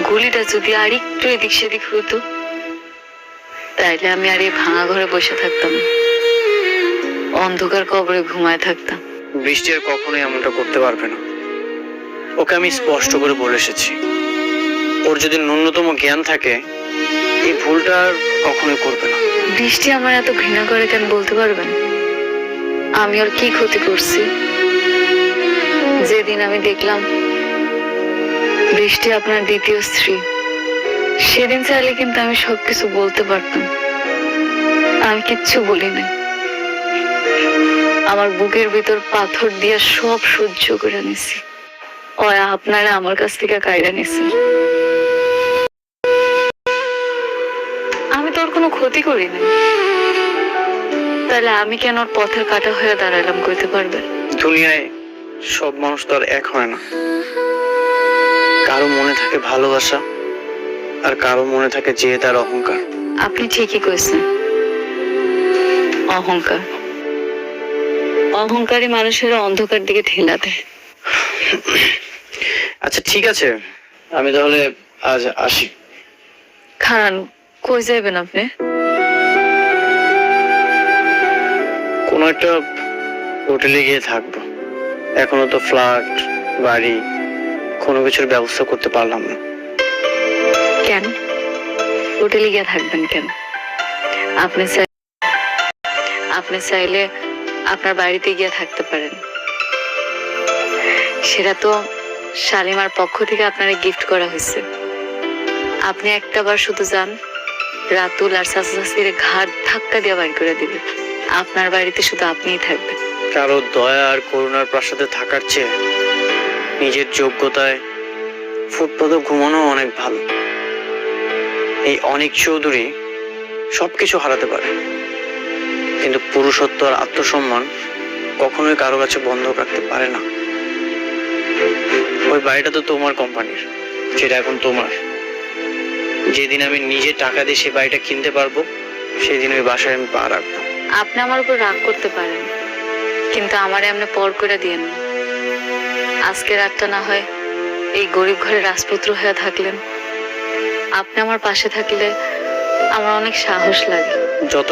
গুলিটা যদি আর একটু এদিক সেদিক হতো, তাইলে আমি আর এই ভাঙা ঘরে বসে থাকতাম না, অন্ধকার কবরে ঘুমায় থাকতাম। বৃষ্টি আর কখনোই এমনটা করতে পারবে না। ওকে আমি স্পষ্ট করে বলে এসেছি, ওর যদি ন্যূনতম জ্ঞান থাকে এই ভুলটা আর কখনোই করবে না। বৃষ্টি আমার এত ঘৃণা করে কেন বলতে পারবেন? আমি ওর কি ক্ষতি করছি? যেদিন আমি দেখলাম বৃষ্টি আপনার দ্বিতীয় স্ত্রী, সেদিন চাইলে কিন্তু আমি সবকিছু বলতে পারতাম। আমি কিচ্ছু বলি নাই। আমার বুকের ভিতর পাথর দিয়ে সব সহ্য করে নিছি। ওরা আপনারা আমার কাছ থেকে কায়রা নিছে। আমি তোর কোনো ক্ষতি করি নাই, তাহলে আমি কেন ওর পথের কাটা হয়ে দাঁড়ালাম কইতে পারবেন? দুনিয়ায় সব মানুষ তো আর এক হয় না। কারো মনে থাকে ভালোবাসা, আর কারো মনে থাকে জেদ আর অহংকার। আপনি ঠিকই কইছেন, অহংকার। অহংকারী মানুষের অন্ধকার দিকে ঠেলা দেয়। আচ্ছা ঠিক আছে, আমি তাহলে আজ আসি। খান, কই যাবেন আপনি? কোনো একটা হোটেলে গিয়ে থাকবো। এখনো তো ফ্ল্যাট, বাড়ি কোনো কিছুর ব্যবস্থা করতে পারলাম না। কেন হোটেলে গিয়ে থাকবেন কেন? আপনি চাইলে আপনার বাড়িতে গিয়ে থাকতে পারেন। সেটা তো শালিমার পক্ষ থেকে আপনারা গিফট করা হয়েছে। আপনি একটাবার শুধু যান, রাতুল আর চাচা চাচির ঘাট ধাক্কা দিয়ে বাড়ি করে দিবে। আপনার বাড়িতে শুধু আপনিই থাকবেন। কারো দয়া আর করুণার প্রাসাদে থাকার চেয়ে নিজের যোগ্যতায় ফুটপাতে ঘুমানো অনেক ভালো। এই অনেক চৌধুরী সবকিছু হারাতে পারে, কিন্তু পুরুষত্ব আর আত্মসম্মান কখনোই কারো কাছে বন্ধ রাখতে পারে না। ওই বাড়িটা তো তোমার কোম্পানির, যেটা এখন তোমার। যেদিন আমি নিজে টাকা দিয়ে সেই বাড়িটা কিনতে পারবো, সেদিন ওই বাসায় আমি পা রাখবো। আপনি আমার উপর রাগ করতে পারেন, কিন্তু আমারে এমনি পর করে দিয়েন না। আজকে রাতটা না হয় এই গরিব ঘরে রাজপুত্র হয়ে থাকলেন। আপনি আমার পাশে থাকলে আমার অনেক সাহস লাগে। যত